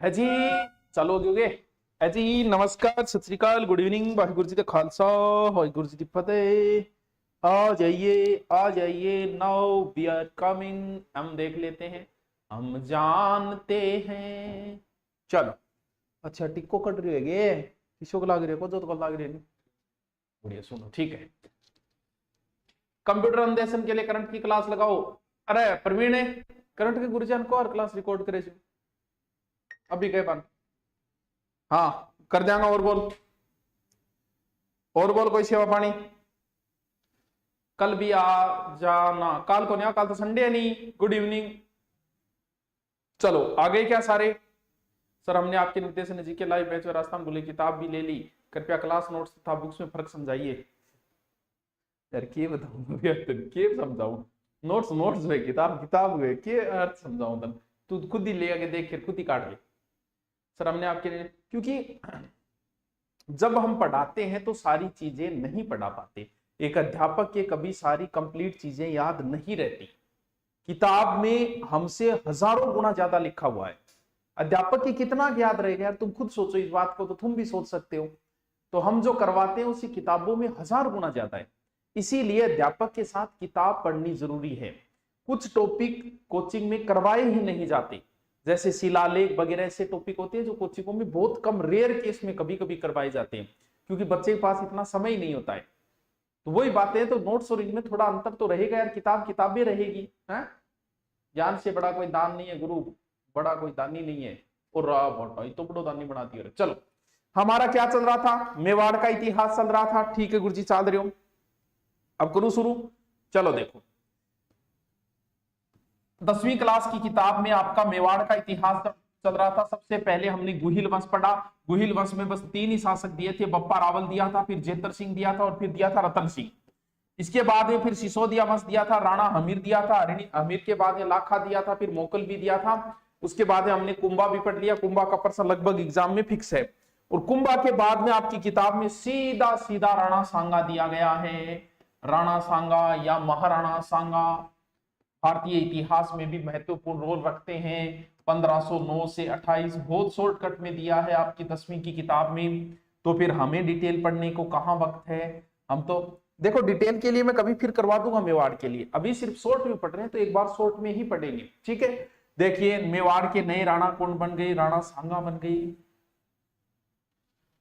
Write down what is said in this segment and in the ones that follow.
है जी। चलो दोगे है जी। नमस्कार, सत श्री अकाल, गुड इवनिंग, वाहिगुरु जी का खालसा, वाहिगुरु जी की फतेह। आ जाइए, नाउ वी आर कमिंग। हम देख लेते हैं, हम जानते हैं। चलो, अच्छा टिक्को कट रही है, किसको को लाग रही है, को तो लाग रही है। बढ़िया, सुनो ठीक है। कंप्यूटर अन्वेषण के लिए करंट की क्लास लगाओ। अरे प्रवीण, करंट के गुरुजन को और क्लास रिकॉर्ड करे अभी गए बन। हाँ कर देंगा। और बोल कोई सेवा पानी। कल भी आ जाना, कल को नहीं, कल तो संडे है नहीं। Good evening. चलो आ गए क्या सारे? सर हमने आपके निर्देशन जीके लाइव बैच और राजस्थान बोले किताब भी ले ली, कृपया क्लास नोट्स तथा बुक्स में फर्क समझाइए। यार के बताऊं के समझाऊं? नोट्स नोट्स हुए, किताब किताब हुए, के अर्थ समझाऊं? तन तू खुद ही ले आके देख, फिर खुद ही काट ले। सर हमने आपके लिए, क्योंकि जब हम पढ़ाते हैं तो सारी चीजें नहीं पढ़ा पाते। एक अध्यापक के कभी सारी कंप्लीट चीजें याद नहीं रहती। किताब में हमसे हजारों गुना ज्यादा लिखा हुआ है, अध्यापक की कितना याद रहेगा यार? तुम खुद सोचो इस बात को, तो तुम भी सोच सकते हो। तो हम जो करवाते हैं उसी किताबों में हजार गुना ज्यादा है। इसीलिए अध्यापक के साथ किताब पढ़नी जरूरी है। कुछ टॉपिक कोचिंग में करवाए ही नहीं जाते, जैसे शिलालेख वगैरह ऐसे टॉपिक होते हैं जो कोचिंगों में बहुत कम, रेयर केस में कभी कभी करवाए जाते हैं, क्योंकि बच्चे के पास इतना समय ही नहीं होता है। तो वही बातें हैं। तो नोट्स और इनमें थोड़ा अंतर तो रहेगा यार, किताब किताबें रहेगी। है ज्ञान से बड़ा कोई दान नहीं है गुरु, बड़ा कोई दानी नहीं है। और तो बड़ो दानी बना दिया। चलो हमारा क्या चल रहा था? मेवाड़ का इतिहास चल रहा था। ठीक है गुरुजी, चल रहे हो। अब करूं शुरू। चलो देखो, 10वीं क्लास की किताब में आपका मेवाड़ का इतिहास चल रहा था। सबसे पहले हमने गुहिल वंश पढ़ा। गुहिल वंश में बस 3 ही शासक दिए थे, बप्पा रावल दिया था, फिर जेतर सिंह दिया था, और फिर दिया था रतन सिंह। इसके बाद में फिर सिसोदिया वंश दिया था, राणा हमीर दिया था, हमीर के बाद में लाखा दिया था, फिर मोकल भी दिया था। उसके बाद में हमने कुंभा भी पढ़ लिया। कुंभा का प्रश्न लगभग एग्जाम में फिक्स है। और कुंभा के बाद में आपकी किताब में सीधा सीधा राणा सांगा दिया गया है। राणा सांगा या महाराणा सांगा भारतीय इतिहास में भी महत्वपूर्ण रोल रखते हैं। 1509 से 28 बहुत शॉर्टकट में दिया है आपकी 10वीं की किताब में। तो फिर हमें डिटेल पढ़ने को कहां वक्त है? हम तो देखो डिटेल के लिए मैं कभी फिर करवा दूंगा मेवाड़ के लिए, अभी सिर्फ शॉर्ट में पढ़ रहे हैं तो एक बार शॉर्ट में ही पढ़ेंगे। ठीक है, देखिए मेवाड़ के नए राणा कौन बन गई? राणा सांगा बन गई।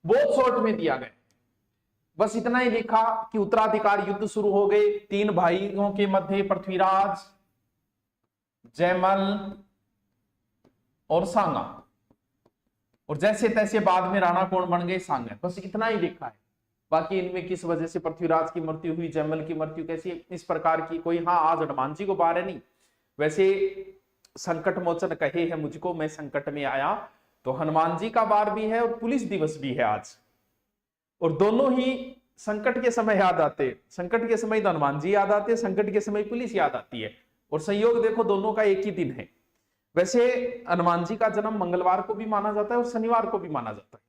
बहुत शॉर्ट में दिया गया, बस इतना ही लिखा कि उत्तराधिकार युद्ध शुरू हो गए 3 भाइयों के मध्य, पृथ्वीराज, जयमल और सांगा। और जैसे तैसे बाद में राणा कौन बन गए? सांगा। बस इतना ही लिखा है। बाकी इनमें किस वजह से पृथ्वीराज की मृत्यु हुई, जयमल की मृत्यु कैसी, इस प्रकार की कोई, हाँ आज हनुमान जी को बारे नहीं, वैसे संकट मोचन कहे है मुझको, मैं संकट में आया, तो हनुमान जी का बार भी है और पुलिस दिवस भी है आज। और दोनों ही संकट के समय याद आते, संकट के समय तो हनुमान जी याद आते, संकट के समय पुलिस याद आती है। और संयोग देखो दोनों का एक ही दिन है। वैसे हनुमान जी का जन्म मंगलवार को भी माना जाता है और शनिवार को भी माना जाता है।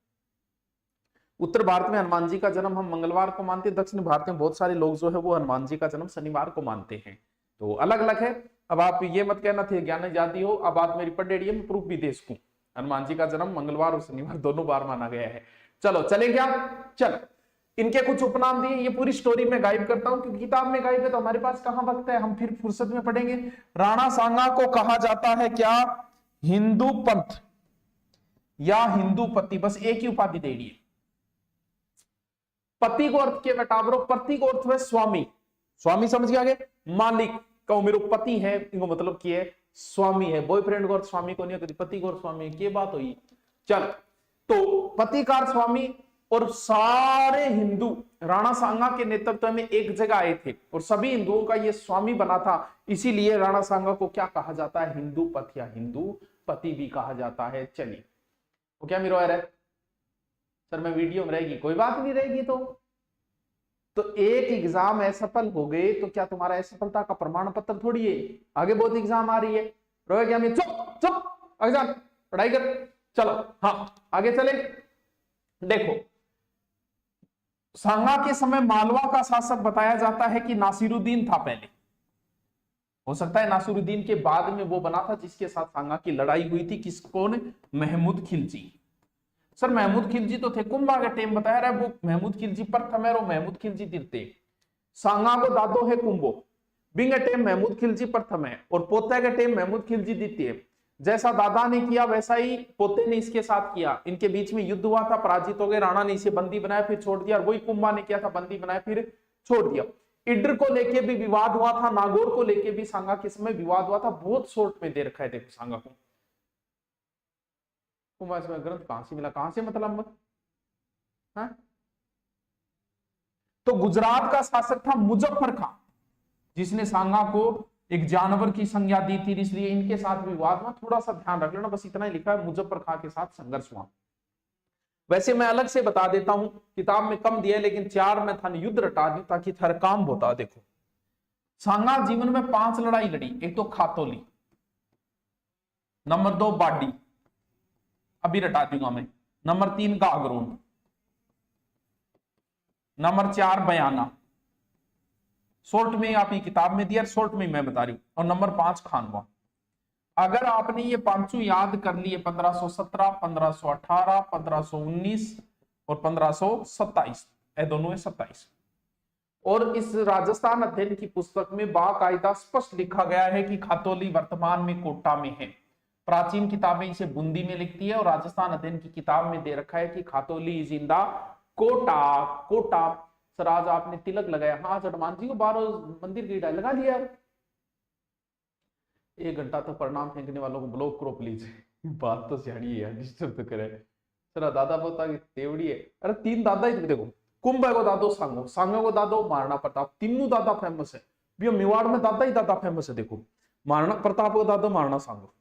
उत्तर भारत में हनुमान जी का जन्म हम मंगलवार को मानते हैं, दक्षिण भारत में बहुत सारे लोग जो है वो हनुमान जी का जन्म शनिवार को मानते हैं। तो अलग अलग है। अब आप ये मत कहना थे ज्ञान जाती हो, अब बात मेरी पढ़ रही है, मैं प्रूफ भी दे सकूं। हनुमान जी का जन्म मंगलवार और शनिवार दोनों बार माना गया है। चलो चले क्या? चलो, इनके कुछ उपनाम दिए, ये पूरी स्टोरी में गायब करता हूं क्योंकि किताब में गायब है तो हमारे पास कहां वक्त है, हम फिर फुर्सत में पढ़ेंगे। राणा सांगा को कहा जाता है क्या? हिंदू पंथ या हिंदू पति, बस एक ही उपाधि दे रही है। पति को अर्थ के बटावरो, पति को अर्थ है स्वामी, स्वामी समझ गया आगे? मालिक कहो मेरे पति है, इनको मतलब की है स्वामी है। बॉयफ्रेंड को अर्थ स्वामी को नहीं, पति को अर्थ स्वामी है, बात हुई। चल, तो पति का अर्थ स्वामी। और सारे हिंदू राणा सांगा के नेतृत्व में एक जगह आए थे और सभी हिंदुओं का ये स्वामी बना था। इसीलिए राणा सांगा को क्या कहा जाता है? हिंदू पथ या हिंदू पति भी कहा जाता है। चलिए, वो क्या मेरा है सर, मैं वीडियो में रहेगी, कोई बात नहीं रहेगी। तो एक एग्जाम असफल हो गए तो क्या तुम्हारा असफलता का प्रमाण पत्र थोड़ी है? आगे बहुत एग्जाम आ रही है, रोए क्या? मैं चुप चुप एग्जाम पढ़ाई कर। चलो हाँ आगे चले। देखो, सांगा के समय मालवा का शासक बताया जाता है कि नासिरुद्दीन था पहले। हो सकता है नासिरुद्दीन के बाद में वो बना था जिसके साथ सांगा की लड़ाई हुई थी। किस कौन? महमूद खिलजी। सर महमूद खिलजी तो थे, कुंभा के टेम बताया रहा है वो महमूद खिलजी प्रथम है और महमूद खिलजी द्वितीय। सांगा को दादो है कुंभो, बिंगे टेम महमूद खिलजी प्रथम है और पोते के टेम महमूद खिलजी द्वितीय। जैसा दादा ने किया वैसा ही पोते ने इसके साथ किया। इनके बीच में युद्ध हुआ था, पराजित हो गए, राणा ने इसे बंदी बनाया फिर छोड़ दिया, और वही कुंभा ने किया था, बंदी बनाया फिर छोड़ दिया। इड्र को लेके भी विवाद हुआ था, नागौर को लेके भी सांगा के समय विवाद हुआ था। बहुत शॉर्ट में दे रखा है देखो सांगा को। कुंभा इसमें ग्रंथ कहां से मिला, कहां से मतलब है? तो गुजरात का शासक था मुजफ्फर खान, जिसने सांगा को एक जानवर की संज्ञा दी थी, इसलिए इनके साथ विवाद में थोड़ा सा ध्यान रख लेना, बस इतना ही लिखा है मुजफ्फर खान के साथ संघर्ष हुआ। वैसे मैं अलग से बता देता हूं, किताब में कम दिया लेकिन 4 में था युद्ध रटा दी ताकि हर काम होता। देखो सांगा जीवन में 5 लड़ाई लड़ी। एक तो खातोली, नंबर 2 बाडी, अभी रटा दूंगा मैं, नंबर 3 गागरोन, नंबर 4 बयाना, शॉर्ट में आपकी किताब में दिया, शॉर्ट में मैं बता रही हूं, और नंबर 5 खानवा। अगर आपने ये पांचों याद कर लिए 1517, 1518, 1519 और 1527, ये दोनों है 27। और इस राजस्थान अध्ययन की पुस्तक में बाकायदा स्पष्ट लिखा गया है कि खातोली वर्तमान में कोटा में है। प्राचीन किताबें इसे बूंदी में लिखती है और राजस्थान अध्ययन की किताब में दे रखा है कि Khatauli is in the quota. Quota. Sir आज आपने तिलक लगाया? हाँ हनुमान जी को 12 मंदिर की लगा दिया। 1 घंटा तो प्रणाम फेंकने वालों को ब्लॉक करो प्लीज। बात तो सियाड़ी है यार, डिस्टर्ब तो करे। सर दादा पोता की तेवड़ी है। अरे 3 दादा ही देखो, कुंभ को दादो सांगो, सांगो को दादो महाराणा प्रताप, तीनों दादा फेमस है। मेवाड़ में दादा ही दादा फेमस है। देखो महाराणा प्रताप को दादो महाराणा सांगो,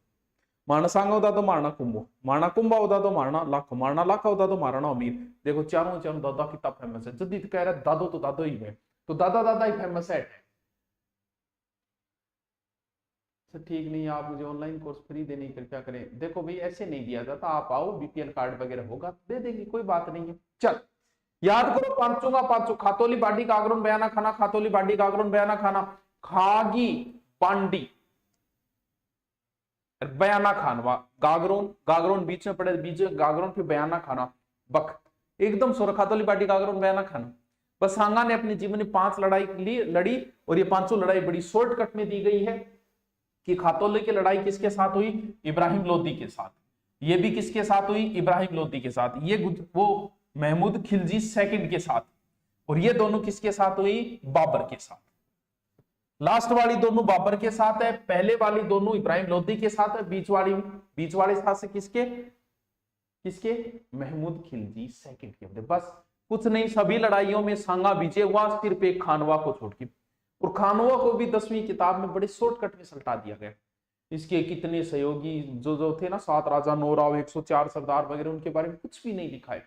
महाराणा सांगो दादो महाराणा कुंभो, महाराणा कुंभा हो दादो महाराणा लाखो, महाराणा लाखा हो दादो महाराणा अमीर। देखो चारों दादा कितना फेमस है। जल्दी कह रहे दादो तो दादो ही है, तो दादा दादा ही फेमस है। ठीक नहीं, आप मुझे ऑनलाइन कोर्स फ्री देने की क्या करें? देखो भाई ऐसे नहीं दिया जाता, आप आओ, बीपीएल कार्ड वगैरह होगा दे देंगे, कोई बात नहीं है। चल याद करो पांचों का पांचों। खातोली बाडी गागरोन बयाना खाना, खातोली बाडी गागरोन बयाना खाना, खागी बांडी बयाना खानवा, गागरोन, गागरोन बीच में पड़े, बीच गागरोन फिर बयाना खाना, बख एकदम सोर खातोली बाडी गागरोन बयाना खाना। बस सांगा ने अपने जीवन में 5 लड़ाई लड़ी और ये पांचों लड़ाई बड़ी शॉर्टकट में दी गई है कि खातोली की लड़ाई किसके साथ हुई? इब्राहिम लोदी के साथ। ये भी किसके साथ हुई? इब्राहिम लोदी के साथ। ये वो महमूद खिलजी सेकंड के साथ, और ये दोनों किसके साथ हुई? बाबर के साथ। लास्ट वाली दोनों बाबर के साथ है, पहले वाली दोनों इब्राहिम लोदी के साथ है, बीच वाले साथ से किसके? महमूद खिलजी सेकंड के। बस कुछ नहीं, सभी लड़ाइयों में सांगा विजय हुआ, सिर्फ एक खानवा को छोड़ के। और खानवा को भी 10वीं किताब में बड़े शॉर्टकट में सल्टा दिया गया। इसके कितने सहयोगी जो थे ना, 7 राजा, 9 राव, 104 सरदार वगैरह, उनके बारे में कुछ भी नहीं लिखा है।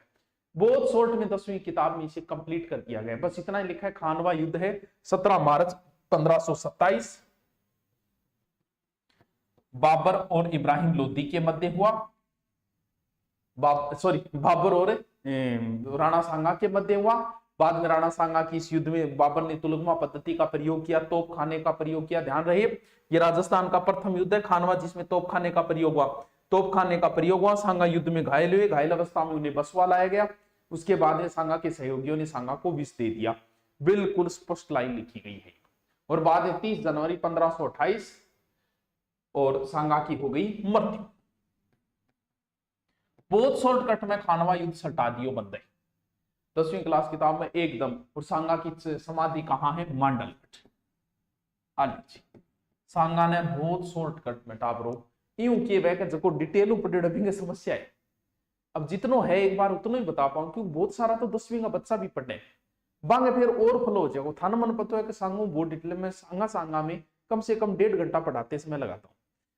बहुत शॉर्ट में 10वीं किताब में इसे कंप्लीट कर दिया गया। बस इतना ही लिखा है, खानवा युद्ध है 17 मार्च 1527 बाबर और इब्राहिम लोदी के मध्य हुआ। बाबर और राणा सांगा के मध्य हुआ। बाद में राणा सांगा की इस युद्ध में बाबर ने तुलगमा पद्धति का प्रयोग किया, तोप खाने का प्रयोग किया। ध्यान रहे ये राजस्थान का प्रथम युद्ध है खानवा जिसमें तोप खाने का प्रयोग हुआ। तोप खाने का प्रयोग हुआ, सांगा युद्ध में घायल हुए, घायल अवस्था में उन्हें बसवा लाया गया। उसके बाद में सांगा के सहयोगियों ने सांगा को विष दे दिया। बिल्कुल स्पष्ट लाइन लिखी गई है। और बाद में 30 जनवरी 1528 और सांगा की हो गई मृत्यु। बहुत शॉर्टकट में खानवा युद्ध सल्टा दियो बंदे 10वीं क्लास किताब में एकदम। और सांगा की समाधि कहां है? मांडलगढ़। सांगा ने बहुत शॉर्टकट में टाबरो यूं किए वह जको डिटेल पढ़े समस्या है। अब जितनो है एक बार उतना ही बता पाऊं, क्योंकि बहुत सारा तो 10वीं का बच्चा भी पढ़े बांगे फिर और फ्लो हो जाएगा। थाना मन पता है कि सांगो बहुत डिटेल में सांगा में कम से कम 1.5 घंटा पढ़ाते समय लगाता हूँ।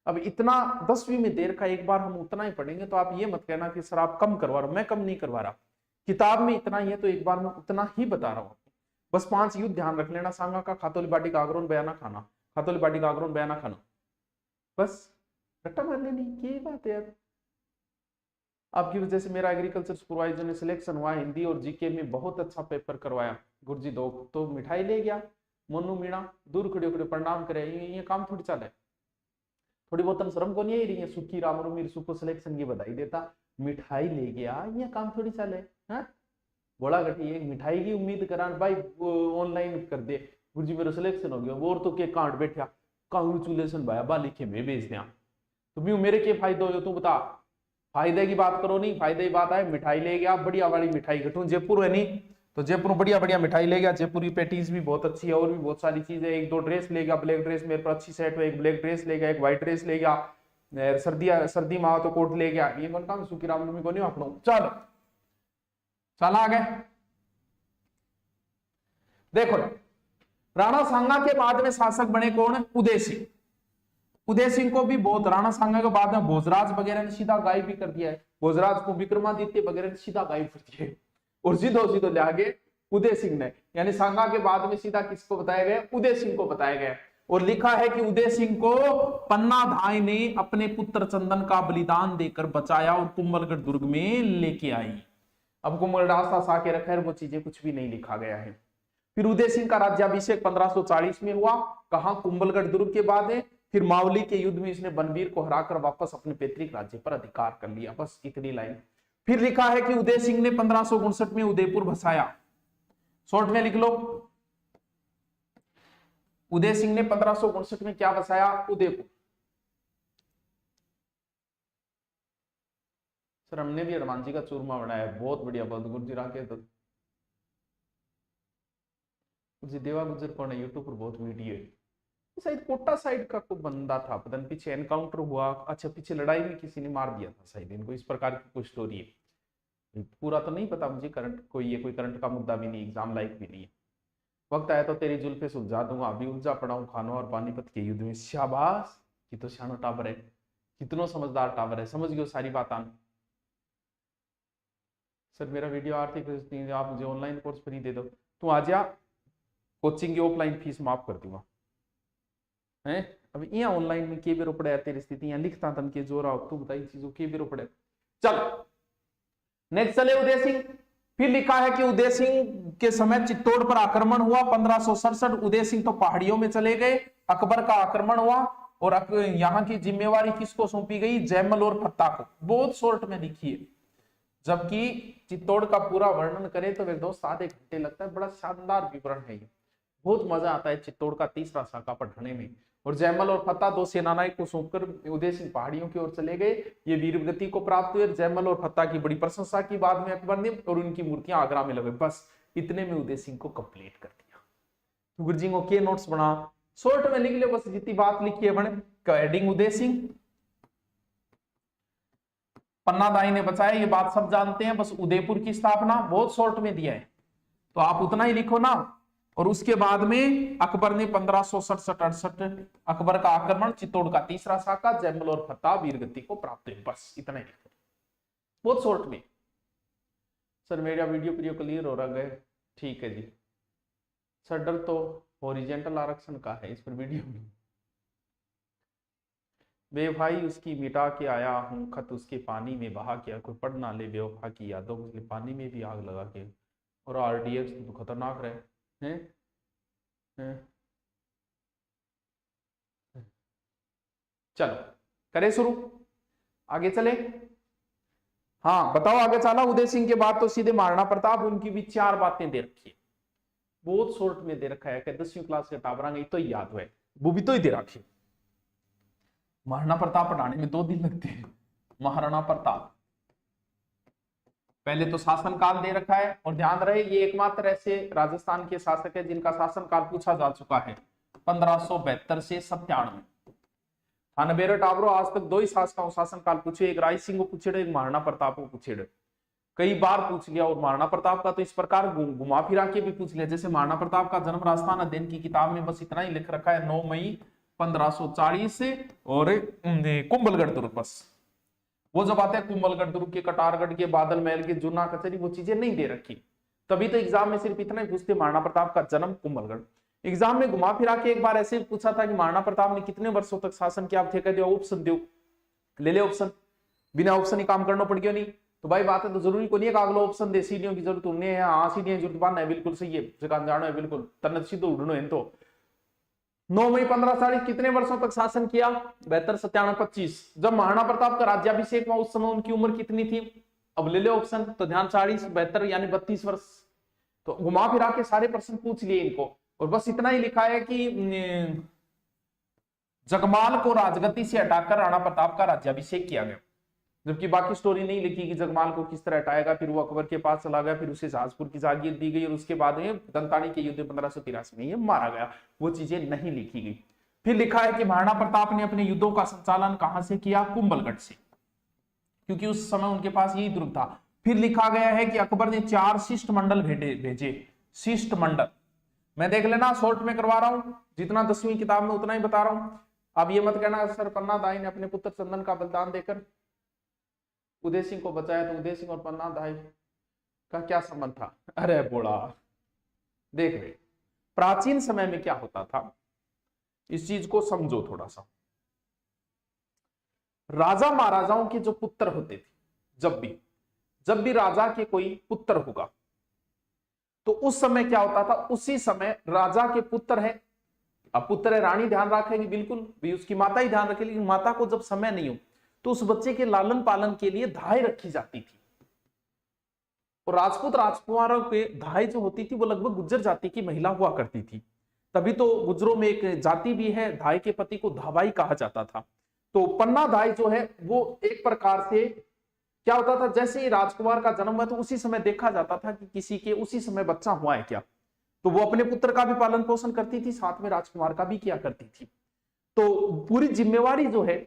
अब इतना 10वीं में देर का एक बार हम उतना ही पढ़ेंगे, तो आप ये मत कहना कि सर आप कम करवा रहे हो। मैं कम नहीं करवा रहा, किताब में इतना ही है तो एक बार मैं उतना ही बता रहा हूँ। बस 5 युद्ध ध्यान रख लेना, सांगा का, खातोली बाडी गागरोन बयाना खाना, खातोली बाडी गागरोन बयाना खाना, बस रट्टा मार लेनी। ये बात है यार, आपकी वजह से मेरा एग्रीकल्चर सुपरवाइजर ने सिलेक्शन हुआ, हिंदी और जीके में बहुत अच्छा पेपर करवाया। गुरुजी 2 तो मिठाई ले गया, मोनू मीणा दूर खड़े खड़े प्रणाम करे, ये काम थोड़ी चल है। थोड़ी बहुत शर्म को नहीं आई रही है, सुखी राम मीर सुको सिलेक्शन की बधाई देता, मिठाई ले गया, ये काम थोड़ी चल है। हाँ बोला गठी एक मिठाई की उम्मीद करा भाई ऑनलाइन कर दे, गुरुजी मेरा सिलेक्शन हो गया, वो तो के कांड बैठा कांग्रेचुलेशन भाई बा लिखे मैं भेज दिया, तुम्हें मेरे के फायदे हो तू बता। फायदे की बात करो नहीं, फायदे की बात है मिठाई ले गया, बढ़िया वाली मिठाई घटू, जयपुर है नहीं तो जयपुर बढ़िया बढ़िया मिठाई ले गया, जयपुरी पेटीज भी बहुत अच्छी है, और भी बहुत सारी चीजें, एक दो ड्रेस ले गया, ब्लैक ड्रेस मेरे पर अच्छी सेट है, एक ब्लैक ड्रेस ले गया, एक व्हाइट ड्रेस ले गया, सर्दी माह तो कोट ले गया, ये कौन काम सुखी रामनवमी को नहीं अपनो। चलो चल आगे देखो, राणा सांगा के बाद में शासक बने कौन, उदय सिंह। उदय सिंह को भी बहुत, राणा सांगा के बाद में भोजराज वगैरह ने सीधा गायब भी कर दिया है, भोजराज को विक्रमादित्य वगैरह ने सीधा गायब कर दिया है, और सीधो ले आगे उदय सिंह ने, यानी सांगा के बाद में सीधा किसको बताया गया, उदय सिंह को बताया गया। और लिखा है कि उदय सिंह को पन्ना धाय ने अपने पुत्र चंदन का बलिदान देकर बचाया और कुंभलगढ़ दुर्ग में लेके आई। अब कुंभलगढ़ आसपास आके रखा है, वो चीजें कुछ भी नहीं लिखा गया है। फिर उदय सिंह का राज्याभिषेक 1540 में हुआ, कहा कुंभलगढ़ दुर्ग के बाद है। फिर मावली के युद्ध में इसने बनवीर को हराकर वापस अपने पैतृक राज्य पर अधिकार कर लिया, बस इतनी लाइन। फिर लिखा है कि उदय सिंह ने 1559 में उदयपुर बसाया, शॉर्ट में लिख लो, उदय सिंह ने 1559 में क्या बसाया, उदयपुर। सर हमने भी हनुमान जी का चूरमा बनाया है, बहुत बढ़िया, बहुत गुरुजी राके तो देवा गुजर कौन है, यूट्यूब पर बहुत वीडियो है, शायद कोटा साइड का कोई बंदा था, पता नहीं पीछे एनकाउंटर हुआ, अच्छा पीछे लड़ाई में किसी ने मार दिया था शायद इनको, इस प्रकार की कोई स्टोरी है, पूरा तो नहीं पता मुझे, करंट कोई है, कोई करंट का मुद्दा भी नहीं, एग्जाम लाइक भी नहीं है। वक्त आया तो तेरी जुल्फे सुलझा दूंगा, अभी उलझा पड़ा हूं खानों और पानीपत के युद्ध में। शाबाश, कि तो शानो टावर है, कितनो समझदार टावर है, समझ गयो सारी बात आन। सर मेरा वीडियो आर्थिक, आप मुझे ऑनलाइन कोर्स फ्री दे दो, तू आ जा, कोचिंग की ऑफलाइन फीस माफ कर दूंगा है। अब यहाँ ऑनलाइन में के बेरो पड़े तेरी स्थिति, यहाँ लिखता तन के जोरा तू बताई चीजों के बेरो पड़े। चलो नेक्स्ट चले उदय सिंह। फिर लिखा है कि उदय सिंह के समय चित्तौड़ पर आक्रमण हुआ 1567, उदय सिंह तो पहाड़ियों में चले गए, अकबर का आक्रमण हुआ, और यहाँ की जिम्मेवारी किसको सौंपी गई, जयमल और फत्ता को। बहुत शॉर्ट में लिखी है, जबकि चित्तौड़ का पूरा वर्णन करें तो एक दोस्त आधे घंटे लगता है, बड़ा शानदार विवरण है ये, बहुत मजा आता है चित्तौड़ का तीसरा शाखा पढ़ने में। और जयमल और फत्ता दो सेनानायक को सौंपकर उदय सिंह पहाड़ियों की ओर चले गए, ये वीरगति को प्राप्त हुए। जयमल और फत्ता की बड़ी प्रशंसा की बाद में अकबर ने, और उनकी मूर्तियां आगरा में लगे। बस इतने में उदय सिंह को कंप्लीट कर दिया। तो गुरुजी को के नोट्स बना, शॉर्ट में लिख ले, बस जितनी बात लिखी है बने, हेडिंग उदय सिंह, पन्ना दाई ने बचाया, ये बात सब जानते हैं, बस उदयपुर की स्थापना बहुत शॉर्ट में दिया है, तो आप उतना ही लिखो ना। और उसके बाद में अकबर ने 1567-68 अकबर का आक्रमण, चित्तौड़ का तीसरा शाखा, जयमल और फत्ता वीरगति को प्राप्त हुई, बस इतना ही लिखो, बहुत शॉर्ट में। सर मेरा वीडियो क्लियर हो रहा है, ठीक है जी। सर डर तो हॉरिजेंटल आरक्षण का है इस पर वीडियो में। बेवफाई उसकी मिटा के आया हूं, खत उसके पानी में बहा के, कोई पढ़ ना ले बेवफा की यादों को, पानी में भी आग लगा के। और आरडीएक्स तो खतरनाक रहे हैं। चलो करें शुरू, आगे चले। हाँ बताओ आगे चला। उदय सिंह के बाद तो सीधे महाराणा प्रताप, उनकी भी 4 बातें दे रखी है, बहुत शॉर्ट में दे रखा है, 10वीं क्लास के टाबरा तो याद हुए, वो भी तो ही दे रखी। महाराणा प्रताप पढ़ाने में 2 दिन लगते हैं। महाराणा प्रताप पहले तो शासनकाल दे रखा है, और ध्यान रहे ये एकमात्र ऐसे राजस्थान के शासक है जिनका शासनकाल पूछा जा चुका है 1572 से 97। थानबेरे टाबरो आज तक 2 ही शासकों शासनकाल पूछे, एक राय सिंह को पूछे, एक महाराणा प्रताप को पूछे, कई बार पूछ लिया। और महाराणा प्रताप का तो इस प्रकार घुमा फिरा के भी पूछ लिया, जैसे महाराणा प्रताप का जन्म राजस्थान अध्ययन की किताब में बस इतना ही लिख रखा है, 9 मई 1540 और कुंभलगढ़ दुर्ग, बस वो जब आते हैं कुंभलगढ़ दुर्ग के, कटारगढ़ के, बादल महल के, जूना कचहरी, वो चीजें नहीं दे रखी। तभी तो एग्जाम में सिर्फ इतना ही पूछते, महाराणा प्रताप का जन्म कुंभलगढ़। एग्जाम में घुमा फिरा के एक बार ऐसे पूछा था कि महाराणा प्रताप ने कितने वर्षों तक शासन किया, आप थे कह दिया ऑप्शन दो, ले ले ऑप्शन, बिना ऑप्शन ही काम करना पड़ गया नहीं। तो भाई बात है तो जरूरी को नहीं है कि अगला ऑप्शन दे सीढ़ियों की जरूरत उन्हें है, हाँ सीढ़ियां जरूरत बांधना है, बिल्कुल सही है, जगह जानो है बिल्कुल, तन्नत सीधो उड़नो है। तो 9 मई 1540 कितने वर्षों तक शासन किया? 72, 97, 25। जब महाराणा प्रताप का राज्याभिषेक हुआ उस समय उनकी उम्र कितनी थी? अब ले लो ऑप्शन, तो ध्यान 40, 72 यानी 32 वर्ष। तो घुमा फिरा के सारे प्रश्न पूछ लिए इनको, और बस इतना ही लिखा है कि जगमाल को राजगद्दी से हटाकर राणा प्रताप का राज्याभिषेक किया गया, जबकि बाकी स्टोरी नहीं लिखी कि जगमाल को किस तरह हटाएगा, फिर वो अकबर के पास चला गया, फिर उसे शाहजपुर की जागीर दी गई और उसके बाद में दंतानी के युद्ध 1583 में ये मारा गया, वो चीजें नहीं लिखी गई। फिर लिखा है कि महाराणा प्रताप ने अपने युद्धों का संचालन कहां से किया? कुंभलगढ़ से, क्योंकि उस समय उनके पास यही दुर्ग था। फिर लिखा गया है कि अकबर ने 4 शिष्टमंडल भेजे। शिष्टमंडल मैं देख लेना, शॉर्ट में करवा रहा हूं, जितना 10वीं किताब में उतना ही बता रहा हूं। अब ये मत कहना सर पन्ना दाई ने अपने पुत्र चंदन का बलिदान देकर उदय सिंह को बचाया, तो उदय सिंह और पन्ना दाई का क्या संबंध था? अरे बोला, देख रहे प्राचीन समय में क्या होता था, इस चीज को समझो थोड़ा सा। राजा महाराजाओं के जो पुत्र होते थे, जब भी राजा के कोई पुत्र होगा तो उस समय क्या होता था, उसी समय राजा के पुत्र है, अब पुत्र है, रानी ध्यान रखेगी बिल्कुल भी, उसकी माता ही ध्यान रखेगी, लेकिन माता को जब समय नहीं हो तो उस बच्चे के लालन पालन के लिए धाय रखी जाती थी। और राजपूत राजकुमारों पे धाय जो होती थी वो लगभग गुज्जर जाति की महिला हुआ करती थी, तभी तो गुज्जरों में एक जाति भी है, धाय के पति को धाबाई कहा जाता था। तो पन्ना धाय जो है वो एक प्रकार से क्या होता था, जैसे ही राजकुमार का जन्म हुआ तो उसी समय देखा जाता था कि किसी के उसी समय बच्चा हुआ है क्या, तो वो अपने पुत्र का भी पालन पोषण करती थी, साथ में राजकुमार का भी किया करती थी। तो पूरी जिम्मेवारी जो है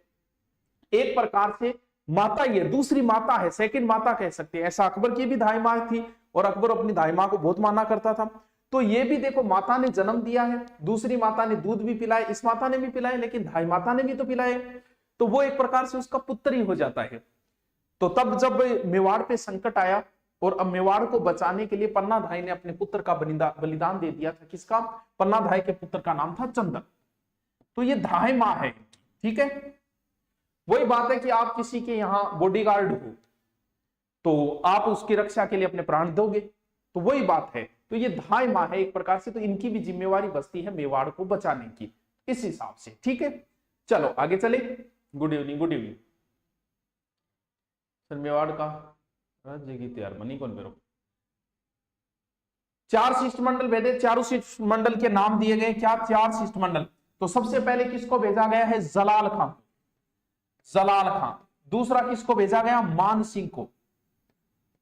एक प्रकार से माता ही है, दूसरी माता है, सेकंड माता कह सकते हैं। ऐसा अकबर की भी धाई माँ थी और अकबर अपनी धाई माँ को बहुत माना करता था। तो ये भी देखो, माता ने जन्म दिया है, दूसरी माता ने दूध भी पिलाया, इस माता ने भी पिलाया, लेकिन धाई माता ने भी तो पिलाया, तो वो एक प्रकार से उसका पुत्र ही हो जाता है। तो तब जब मेवाड़ पे संकट आया और अब मेवाड़ को बचाने के लिए पन्ना धाई ने अपने पुत्र का बलिदान दे दिया था। किसका? पन्ना धाई के पुत्र का नाम था चंदन। तो ये धाई माँ है, ठीक है। वही बात है कि आप किसी के यहाँ बॉडीगार्ड हो तो आप उसकी रक्षा के लिए अपने प्राण दोगे, तो वही बात है। तो ये धाई माँ है एक प्रकार से, तो इनकी भी जिम्मेवारी बसती है मेवाड़ को बचाने की, इस हिसाब से, ठीक है। चलो आगे चले। Good evening, good evening sir. Mewar का राज्य की तैयार बनी कौन बेरो? 4 शिष्टमंडल भेजे, चारों शिष्टमंडल के नाम दिए गए। क्या 4 शिष्टमंडल? तो सबसे पहले किसको भेजा गया है? जलाल खान, जलाल खान। दूसरा किसको भेजा गया? मान सिंह को।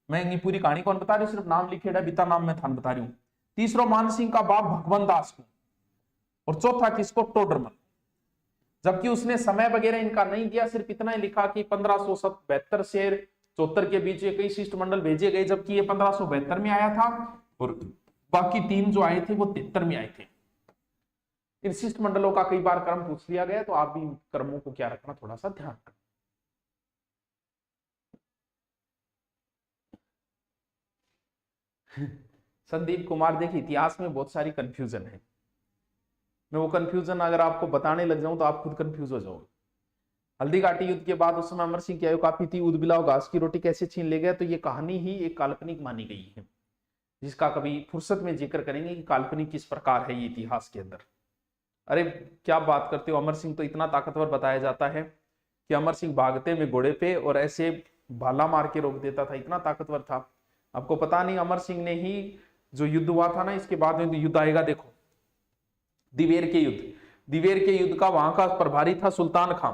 मैं इनकी पूरी कहानी कौन बता रही हूँ, सिर्फ नाम लिखे बीता नाम मैं थान बता रही हूँ। तीसरा मान सिंह का बाप भगवंत दास को, और चौथा किसको? टोडरमल। जबकि उसने समय वगैरह इनका नहीं दिया, सिर्फ इतना ही लिखा कि 1572 से 74 के बीच कई शिष्टमंडल भेजे गए, जबकि ये 1572 में आया था और बाकी 3 जो आए थे वो 73 में आए थे। इन शिष्टमंडलों का कई बार क्रम पूछ लिया गया, तो आप भी क्रमों को क्या रखना, थोड़ा सा ध्यान रखना। संदीप कुमार, देखिए इतिहास में बहुत सारी कंफ्यूजन है, मैं वो कंफ्यूजन अगर आपको बताने लग जाऊं तो आप खुद कंफ्यूज हो जाओगे। हल्दी घाटी युद्ध के बाद उस समय अमर सिंह की आयु काफी थी, ऊद बिलाव घास की रोटी कैसे छीन ले गया, तो ये कहानी ही एक काल्पनिक मानी गई है, जिसका कभी फुर्सत में जिक्र करेंगे कि काल्पनिक किस प्रकार है ये इतिहास के अंदर। अरे क्या बात करते हो, अमर सिंह तो इतना ताकतवर बताया जाता है कि अमर सिंह भागते में घोड़े पे और ऐसे भाला मार के रोक देता था, इतना ताकतवर था। आपको पता नहीं, अमर सिंह ने ही जो युद्ध हुआ था ना, इसके बाद में युद्ध आएगा, देखो दिवेर के युद्ध। दिवेर के युद्ध का वहां का प्रभारी था सुल्तान खां।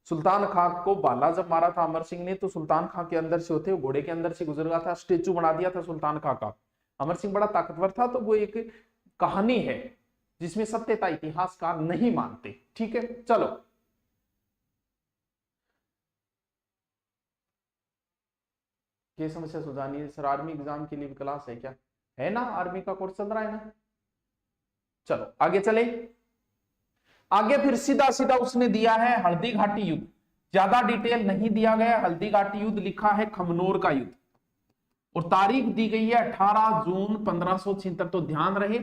सुल्तान खां को भाला जब मारा था अमर सिंह ने, तो सुल्तान खां के अंदर से होते घोड़े के अंदर से गुजर गया था, स्टेचू बना दिया था सुल्तान खां का। अमर सिंह बड़ा ताकतवर था, तो वो एक कहानी है जिसमें सत्यता इतिहासकार नहीं मानते, ठीक है। चलो ये समस्या सुलझानी है सर। आर्मी एग्जाम के लिए भी क्लास है क्या? है ना, आर्मी का कोर्स चल रहा है ना। चलो आगे चले। आगे फिर सीधा सीधा उसने दिया है हल्दी घाटी युद्ध, ज्यादा डिटेल नहीं दिया गया। हल्दी घाटी युद्ध लिखा है खमनोर का युद्ध, और तारीख दी गई है 18 जून 1576। तो ध्यान रहे,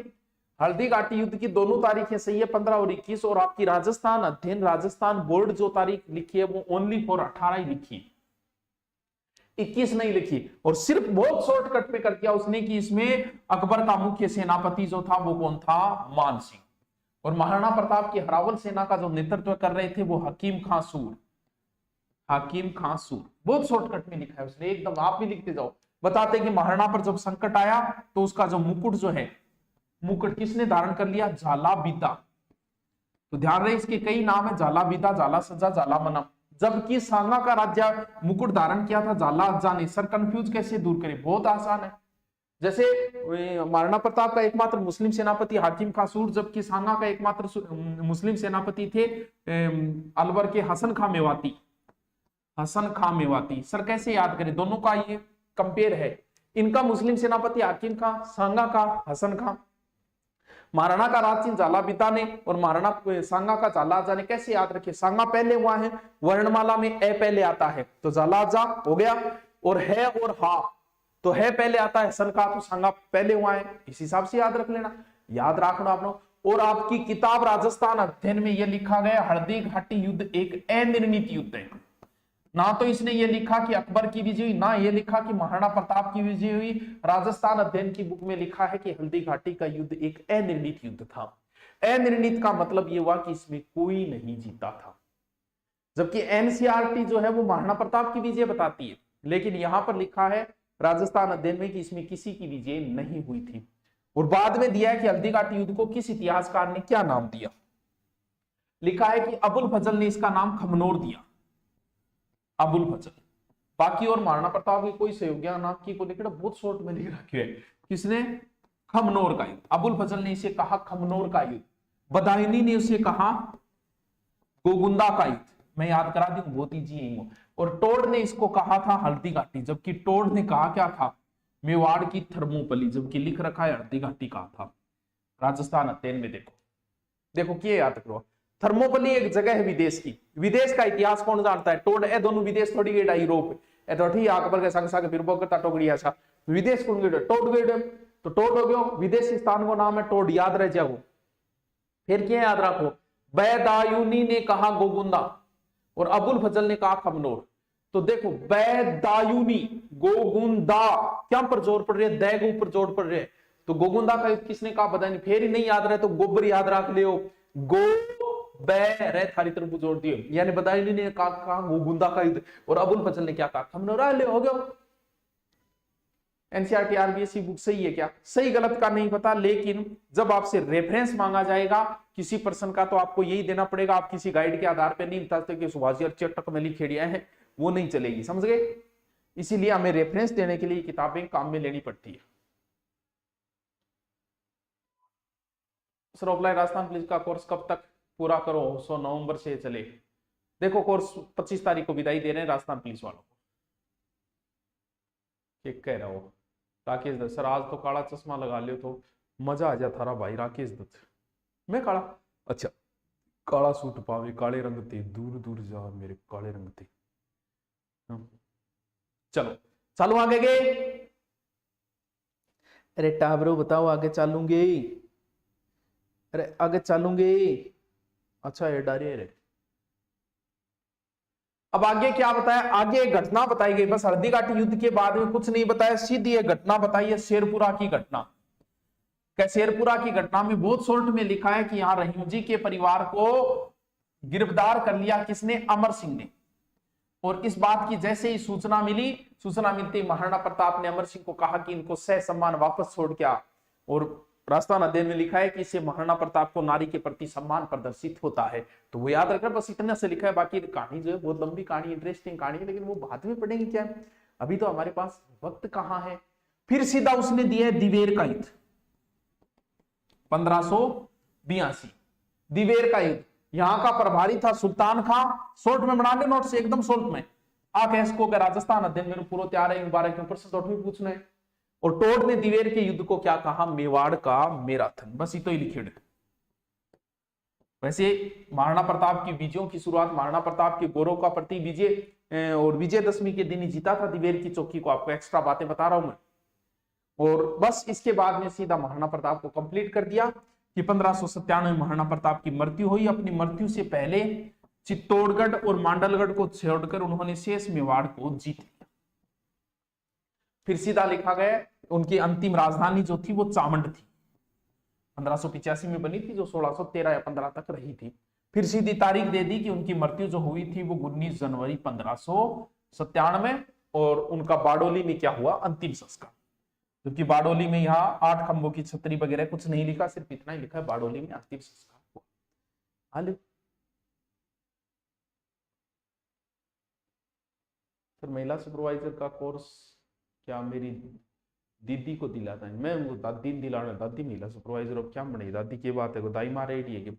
हल्दी घाटी युद्ध की दोनों तारीखें सही है, 15 और 21। और आपकी राजस्थान अध्ययन राजस्थान बोर्ड जो तारीख लिखी है वो ओनली फॉर 18 ही लिखी है। 21 नहीं लिखी, और सिर्फ बहुत शॉर्टकट में कर दिया उसने कि इसमें अकबर का मुख्य सेनापति जो था वो कौन था, मान सिंह, और महाराणा प्रताप की हरावल सेना का जो नेतृत्व कर रहे थे वो हकीम खां सूर, हकीम खां सूर। बहुत शॉर्टकट में लिखा है उसने, एकदम आप भी लिखते जाओ। बताते कि महाराणा पर जब संकट आया तो उसका जो मुकुट जो है, मुकुट किसने धारण कर लिया, झालाबीता। तो ध्यान रहे इसके कई नाम है, झालाबीता, जाला सज्जा, जाला मनम। जबकि सांगा का राज्य मुकुट धारण किया था झाला अज्जा ने। सर कंफ्यूज कैसे दूर करें, बहुत आसान है। जैसे महाराणा प्रताप का एकमात्र मुस्लिम सेनापति हाकिम खां सूर, जबकि सांगा का एकमात्र मुस्लिम सेनापति थे अलवर के हसन खां मेवाती, हसन खां मेवाती। सर कैसे याद करें, दोनों का ये कंपेयर है। इनका मुस्लिम सेनापति हाकिम खां, सांगा का हसन खां। महाराणा का राज सिंह झालाबीता ने और महाराणा सांगा का झालाजा ने। कैसे याद रखे, सांगा पहले हुआ है, वर्णमाला में ए पहले आता है तो झालाजा हो गया, और है और हा तो है पहले आता है, हसन का तो सांगा पहले हुआ है। इस हिसाब से याद रख लेना, याद रखना आप लोग। और आपकी किताब राजस्थान अध्ययन में यह लिखा गया हल्दी घाटी युद्ध एक अनिर्णित युद्ध है। ना तो इसने ये लिखा कि अकबर की विजय हुई, ना ये लिखा कि महाराणा प्रताप की विजय हुई। राजस्थान अध्ययन की बुक में लिखा है कि हल्दी घाटी का युद्ध एक अनिर्णित युद्ध था। अनिर्णित का मतलब ये हुआ कि इसमें कोई नहीं जीता था। जबकि एनसीईआरटी जो है वो महाराणा प्रताप की विजय बताती है, लेकिन यहां पर लिखा है राजस्थान अध्ययन में कि इसमें किसी की विजय नहीं हुई थी। और बाद में दिया है कि हल्दी घाटी युद्ध को किस इतिहासकार ने क्या नाम दिया। लिखा है कि अबुल फजल ने इसका नाम खमनोर दिया, अबुल फजल। बाकी और महाराणा प्रताप की कोई सहयोगी नाम की को लेकर बहुत शॉर्ट में लिख रखे है, किसने, खमनोर का युद्ध। अबुल फजल ने इसे कहा खमनोर का युद्ध, बदायूनी ने उसे कहा गोगुंदा का युद्ध। मैं याद करा दूं, बहुत ईजी है। और टोड ने इसको कहा था हल्दी घाटी, जबकि टोड ने कहा क्या था, मेवाड़ की थर्मोपली, जबकि लिख रखा है हल्दी घाटी कहा था। राजस्थान अध्ययन में देखो, देखो क्या याद करो, थर्मोपली एक जगह है विदेश की। विदेश का इतिहास कौन जानता है, टोड। ए दोनों विदेश थोड़ी गेड़ा यूरोप ए तो ठीक अकबर के संग संग फिर करता टोकड़िया सा विदेश कौन गेड़ा, टोड गेड़। तो टोड हो गयो, विदेशी स्थान को नाम है टोड, याद रह जाओ। फिर क्या याद रखो, बैदायूनी ने कहा गोगुंदा और अबुल फजल ने कहा खमनोर। तो देखो बैदायूनी गोगुंदा क्या पर जोर पड़ रही है, दै के ऊपर जोर पड़ रही है। तो गोगुंदा का युद्ध किसने कहा पता नहीं, फिर ही नहीं याद रहे तो गोबर याद रख लियो, गो बै थारी तरफ जोड़ दिए। यानी बदायूनी ने कहा गोगुंदा का युद्ध और अबुल फजल ने क्या कहा खमनोर। हो गया। एनसीईआरटी आरबीएसई बुक सही है क्या, सही गलत का नहीं पता, लेकिन जब आपसे रेफरेंस मांगा जाएगा किसी पर्सन का तो आपको यही देना पड़ेगा। आप किसी गाइड के आधार पर नहीं बता सकते कि सुभाष चटक में लिखेड़िया है, वो नहीं चलेगी, समझ गए। इसीलिए हमें रेफरेंस देने के लिए किताबें काम में लेनी पड़ती है। सर ऑफलाइन राजस्थान पुलिस का कोर्स कब तक पूरा करो, 100 नवंबर से चले। देखो कोर्स 25 तारीख को विदाई दे रहे हैं राजस्थान पुलिस वालों को। क्या कह रहा हो राकेश दत्त, सर आज तो काला चश्मा लगा लियो तो मजा आ जाता थारा भाई राकेश दत्त। मैं काला, अच्छा काला सूट पावे काले रंग ते, दूर दूर जा मेरे काले रंग ते। चलो चलो आगे गए। अरे टाबरो बताओ आगे चलूंगे, अरे आगे चलूंगे। अच्छा ये डारिये रे। अब आगे क्या बताया, आगे एक घटना बताई गई। बस हल्दी घाटी युद्ध के बाद में कुछ नहीं बताया, सीधी एक घटना बताई है, शेरपुरा की घटना। क्या शेरपुरा की घटना में बहुत शॉर्ट में लिखा है कि यहां रहीम जी के परिवार को गिरफ्तार कर लिया किसने, अमर सिंह ने। और इस बात की जैसे ही सूचना मिली, सूचना मिलते महाराणा प्रताप ने अमर सिंह को कहा कि इनको सह सम्मान वापस छोड़ के आ। और राजस्थान अध्ययन में लिखा है कि इससे महाराणा प्रताप को नारी के प्रति सम्मान प्रदर्शित होता है। तो वो याद रखना, बस इतना से लिखा है। बाकी कहानी जो है बहुत लंबी कहानी, इंटरेस्टिंग कहानी है, लेकिन वो बाद में पढ़ेंगे क्या, अभी तो हमारे पास वक्त कहां है। फिर सीधा उसने दिया है दिवेर का युद्ध, 1582 दिवेर का युद्ध। यहां का प्रभारी था सुल्तान खां। शॉर्ट में बना ले नोट से, एकदम शॉर्ट में। इसको राजस्थान अध्ययन में पूरा तैयार है, 12 के ऊपर से तो पूछना है। और टोड ने दिवेर के युद्ध को क्या कहा, मेवाड़ का मैराथन। बस इतो ही लिखे। वैसे महाराणा प्रताप की विजयों की शुरुआत महाराणा प्रताप के गौरव का प्रति विजय और विजयदशमी के दिन ही जीता था दिवेर की चौकी को। आपको एक्स्ट्रा बातें बता रहा हूं मैं। और बस इसके बाद में सीधा महाराणा प्रताप को कंप्लीट कर दिया कि 1597 में महाराणा प्रताप की मृत्यु हुई। अपनी मृत्यु से पहले चित्तौड़गढ़ और मांडलगढ़ को छोड़कर उन्होंने शेष मेवाड़ को जीत लिया। फिर सीधा लिखा गया उनकी अंतिम राजधानी जो थी वो चामंड थी, 1585 में बनी थी, जो 1613 या 15 तक रही थी। फिर सीधी तारीख दे दी कि उनकी मृत्यु जो हुई थी वो 19 जनवरी 1597, और उनका बारडोली में क्या हुआ, अंतिम संस्कार। क्योंकि बारडोली में यहाँ 8 खंभों की छतरी वगैरह कुछ नहीं लिखा, सिर्फ इतना ही लिखा है बारडोली में अंतिम संस्कार हुआ। हाल सर महिला सुपरवाइजर का कोर्स क्या मेरी दीदी को दिलाता है? मैं उनको दादी दिलाना, दादी महिला सुपरवाइजर अब क्या बनेगी, दादी की बात है, दाई मारे है कि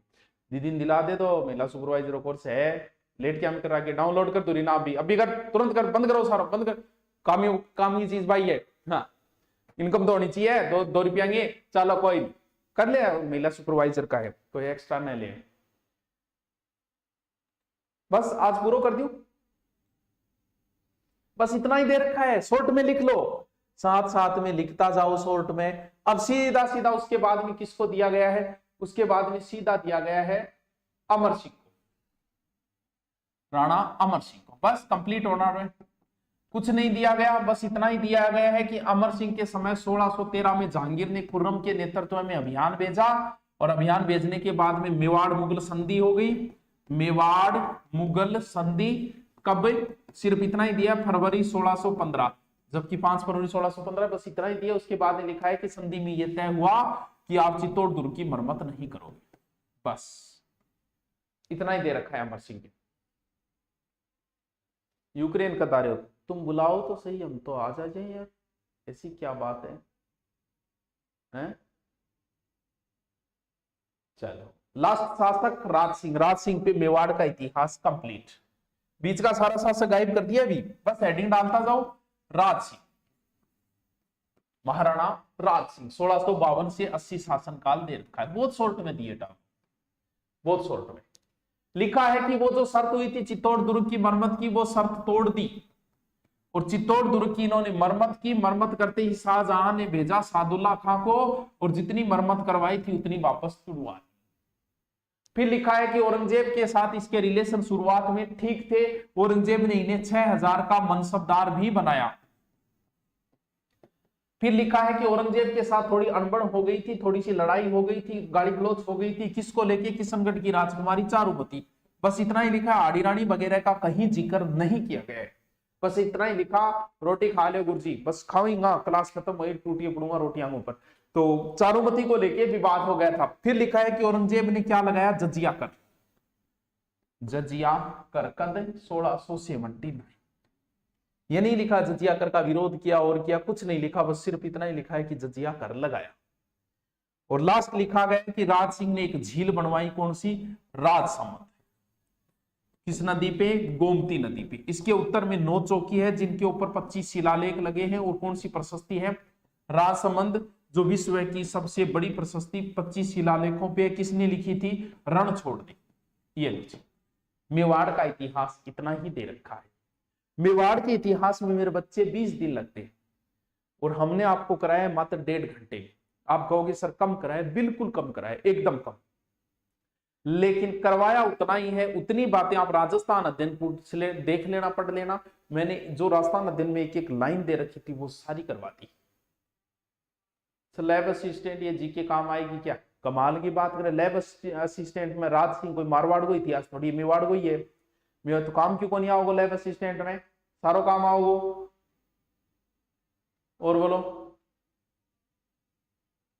दीदी दिला दे, तो महिला सुपरवाइजर कोर्स है, लेट क्या करा के डाउनलोड कर, दूरी ना अभी कर, तुरंत कर, बंद करो सारा, बंद कर, काम की चीज भाई है। हाँ, इनकम तो होनी चाहिए, 2 रुपया की, चलो कोई कर ले, महिला सुपरवाइजर का है, कोई एक्स्ट्रा न ले। बस आज पूरा कर दियो, बस इतना ही दे रखा है, शॉर्ट में लिख लो, साथ साथ में लिखता जाओ शॉर्ट में। अब सीधा सीधा उसके बाद में किसको दिया गया है, उसके बाद में सीधा दिया गया है अमर सिंह को, राणा अमर सिंह को। बस कंप्लीट होना है, कुछ नहीं दिया गया, बस इतना ही दिया गया है कि अमर सिंह के समय 1613 में जहांगीर ने खुर्रम के नेतृत्व में अभियान भेजा, और अभियान भेजने के बाद में मेवाड़ मुगल संधि हो गई। मेवाड़ मुगल संधि कब, सिर्फ इतना ही दिया, फरवरी 1615, जबकि 5 फरवरी 1615, बस इतना ही दिया। उसके बाद लिखा है कि संधि में यह तय हुआ कि आप चित्तौड़ दुर्ग की मरम्मत नहीं करोगे, बस इतना ही दे रखा है अमर सिंह के। यूक्रेन का दारे, तुम बुलाओ तो सही, हम तो आ जाए यार, ऐसी क्या बात है, हैं? चलो, लास्ट शासक राज सिंह, राज सिंह पे मेवाड़ का इतिहास कंप्लीट, बीच का सारा शासक गायब कर दिया अभी, बस हेडिंग डालता जाओ, राज सिंह, महाराणा राज सिंह, 1652 से 80 शासनकाल दे रखा है, बहुत शॉर्ट में दिए था, बहुत शॉर्ट में लिखा है कि वो जो शर्त हुई थी चित्तौड़ दुर्ग की मरम्मत की, वो शर्त तोड़ दी, और चित्तौड़ दुर्ग की इन्होंने मरम्मत की। मरम्मत करते ही शाहजहां ने भेजा सादुल्ला खां को, और जितनी मरम्मत करवाई थी उतनी वापस तुड़वाई। फिर लिखा है कि औरंगजेब के साथ इसके रिलेशन शुरुआत में ठीक थे, औरंगजेब ने इन्हें 6000 का मनसबदार भी बनाया। फिर लिखा है कि औरंगजेब के साथ थोड़ी अनबन हो गई थी, थोड़ी सी लड़ाई हो गई थी, गाली गलौज हो गई थी, किसको लेके, किशनगढ़ की राजकुमारी चारुमती, बस इतना ही लिखा। आड़ी रानी वगैरह का कहीं जिक्र नहीं किया गया है, बस इतना ही लिखा, रोटी खा ले गुरुजी, बस खाऊंगा, क्लास खत्म हुई, टूटिए पड़ूंगा रोटियां ऊपर। तो चारुमती को लेके विवाद हो गया था। फिर लिखा है कि औरंगजेब ने क्या लगाया, जजिया कर, जजिया कर कद 1679, ये नहीं लिखा जजिया कर का विरोध किया और किया, कुछ नहीं लिखा, बस सिर्फ इतना ही लिखा है कि जजिया कर लगाया। और लास्ट लिखा गया कि राज सिंह ने एक झील बनवाई, कौन सी, राजसमंद, किस नदी पे, गोमती नदी पे। इसके उत्तर में 9 चौकी है जिनके ऊपर 25 शिलालेख लगे हैं, और कौन सी प्रशस्ति है, राजसमंद, जो विश्व की सबसे बड़ी प्रशस्ति 25 शिलालेखों पे किसने लिखी थी, रण छोड़ दी। ये लीजिए, मेवाड़ का इतिहास इतना ही दे रखा है। मेवाड़ के इतिहास में मेरे बच्चे 20 दिन लगते हैं, और हमने आपको कराया मात्र 1.5 घंटे। आप कहोगे सर कम कराए, बिल्कुल कम कराए, एकदम कम, लेकिन करवाया उतना ही है। उतनी बातें आप राजस्थान अध्ययन देख लेना, पढ़ लेना। मैंने जो राजस्थान अध्ययन में एक एक लाइन दे रखी थी वो सारी करवा दी। लैब असिस्टेंट ये जीके काम आएगी क्या, कमाल की बात करें। लैब असिस्टेंट में राज सिंह कोई मारवाड़ को इतिहास थोड़ी, मेवाड़ को ही है। मेरा तो काम क्यों को नहीं आओगे लैब असिस्टेंट में, सारो काम आओगे। और बोलो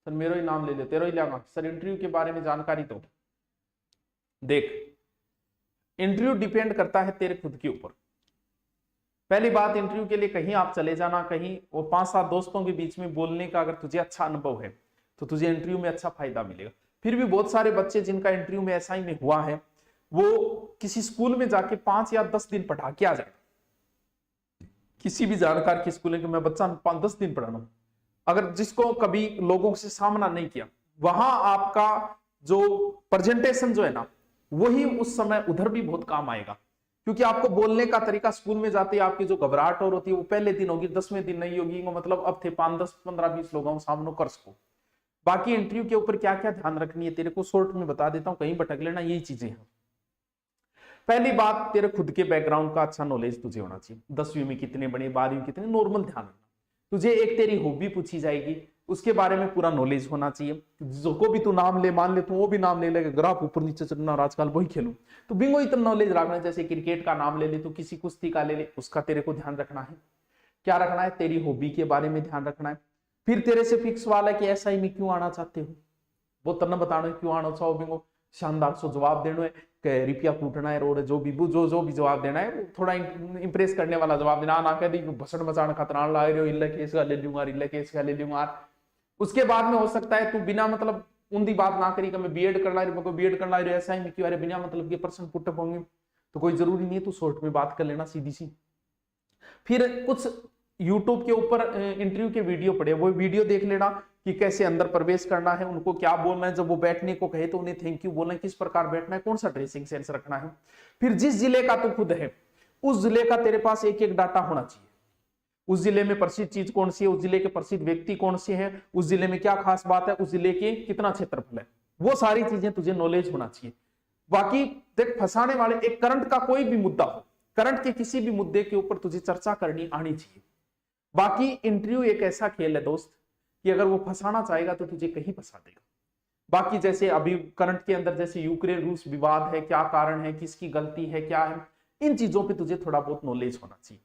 सर, मेरा ही नाम ले ले, तेरा ही लाऊंगा सर। इंटरव्यू के बारे में जानकारी तो देख, इंटरव्यू डिपेंड करता है तेरे खुद के ऊपर। पहली बात, इंटरव्यू के लिए कहीं आप चले जाना, कहीं वो 5-7 दोस्तों के बीच में बोलने का अगर तुझे अच्छा अनुभव है तो तुझे इंटरव्यू में अच्छा फायदा मिलेगा। फिर भी बहुत सारे बच्चे जिनका इंटरव्यू में ऐसा ही में हुआ है, वो किसी स्कूल में जाके 5 या 10 दिन पढ़ा के आ जाए, किसी भी जानकार के स्कूल में मैं बच्चा 5-10 दिन पढ़ाना, अगर जिसको कभी लोगों से सामना नहीं किया, वहां आपका जो प्रेजेंटेशन जो है ना, वही उस समय उधर भी बहुत काम आएगा। क्योंकि आपको बोलने का तरीका, स्कूल में जाते ही आपकी जो घबराहट और होती है वो पहले दिन होगी, 10वें दिन नहीं होगी। मतलब अब थे 5, 10, 15, 20 लोगों सामने कर सको। बाकी इंटरव्यू के ऊपर क्या क्या ध्यान रखनी है तेरे को शॉर्ट में बता देता हूं, कहीं भटक लेना, यही चीजें हैं। पहली बात, तेरे खुद के बैकग्राउंड का अच्छा नॉलेज तुझे होना चाहिए। 10वीं में कितने बने, 12वीं कितने, नॉर्मल ध्यान रखना। तुझे एक तेरी हॉबी पूछी जाएगी, उसके बारे में पूरा नॉलेज होना चाहिए। जो को भी तू नाम ले, मान ले तू वो भी नाम ले लेगा, ग्राफ ऊपर नीचे चढ़ना और आजकल वही खेलूं, तो बिंगो इतना नॉलेज रखना। जैसे क्रिकेट का नाम ले ले, तो किसी कुश्ती का ले ले, उसका तेरे को ध्यान रखना है। क्या रखना है, तेरी हॉबी के बारे में ध्यान रखना है। फिर तेरे से फिक्स वाला है कि एसआई में क्यों आना चाहते हो, वो तन्ना बताना है क्यों आना चाहो बिंगो, शानदार सो जवाब देना है, रिपिया कूटना है रोड, जो भी जवाब देना है वो थोड़ा इंप्रेस करने वाला जवाब देना, ना कह दी भसड़ मचाना खतरा ला रहे हो, इल्ला केस का ले लूंगा, इल्ला केस का ले लूंगा। उसके बाद में हो सकता है तू बिना मतलब उन्दी बात ना करी कि मैं बीएड करना है, मेरे बीएड करना है, एसआई में क्यों, अरे बिना मतलब के पर्सन पुटअप होंगे, तो कोई जरूरी नहीं है, तू शॉर्ट में बात कर लेना सीधी सी। फिर कुछ यूट्यूब के ऊपर इंटरव्यू के वीडियो पड़े, वो वीडियो देख लेना कि कैसे अंदर प्रवेश करना है, उनको क्या बोलना है, जब वो बैठने को कहे तो उन्हें थैंक यू बोलना है, किस प्रकार बैठना है, कौन सा ड्रेसिंग सेंस रखना है। फिर जिस जिले का तू खुद है, उस जिले का तेरे पास एक एक डाटा होना चाहिए। उस जिले में प्रसिद्ध चीज कौन सी है, उस जिले के प्रसिद्ध व्यक्ति कौन से हैं, उस जिले में क्या खास बात है, उस जिले के कितना क्षेत्रफल है, वो सारी चीजें तुझे नॉलेज होना चाहिए। बाकी देख, फंसाने वाले एक करंट का कोई भी मुद्दा हो, करंट के किसी भी मुद्दे के ऊपर तुझे चर्चा करनी आनी चाहिए। बाकी इंटरव्यू एक ऐसा खेल है दोस्त कि अगर वो फंसाना चाहेगा तो तुझे कहीं फंसा देगा। बाकी जैसे अभी करंट के अंदर जैसे यूक्रेन रूस विवाद है, क्या कारण है, किसकी गलती है, क्या है, इन चीजों पे तुझे थोड़ा बहुत नॉलेज होना चाहिए।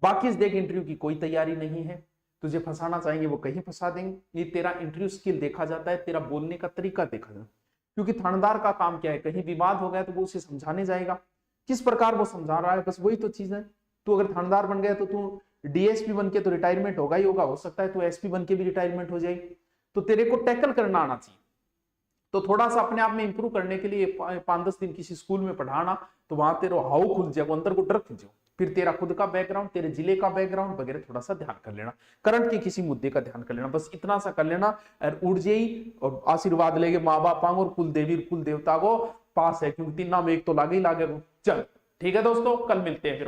बाकी देख, इंटरव्यू की कोई तैयारी नहीं है, तुझे फंसाना चाहेंगे वो कहीं फंसा देंगे। ये तेरा इंटरव्यू स्किल देखा जाता है, तेरा बोलने का तरीका देखा जाता है, क्योंकि थानेदार का काम क्या है, कहीं विवाद हो गया तो वो उसे समझाने जाएगा, किस प्रकार वो समझा रहा है, बस वही तो चीज है। तू अगर थानेदार बन गया तो तू डीएसपी बन के तो रिटायरमेंट होगा ही होगा, हो सकता है तू एसपी बन के भी रिटायरमेंट हो जाए, तो तेरे को टैकल करना आना चाहिए। तो थोड़ा सा अपने आप में इंप्रूव करने के लिए 5-10 दिन किसी स्कूल में पढ़ाना, तो वहां तेरा हाउ खुल जाए, अंदर को डर खुल जाओ। फिर तेरा खुद का बैकग्राउंड, तेरे जिले का बैकग्राउंड वगैरह थोड़ा सा ध्यान कर लेना, करंट के किसी मुद्दे का ध्यान कर लेना, बस इतना सा कर लेना और उड़ जाई और आशीर्वाद लेके माँ बाप और कुल देवी कुल देवता को पास है, क्योंकि 3 में 1 तो लागे ही लागे। चल ठीक है दोस्तों, कल मिलते हैं फिर।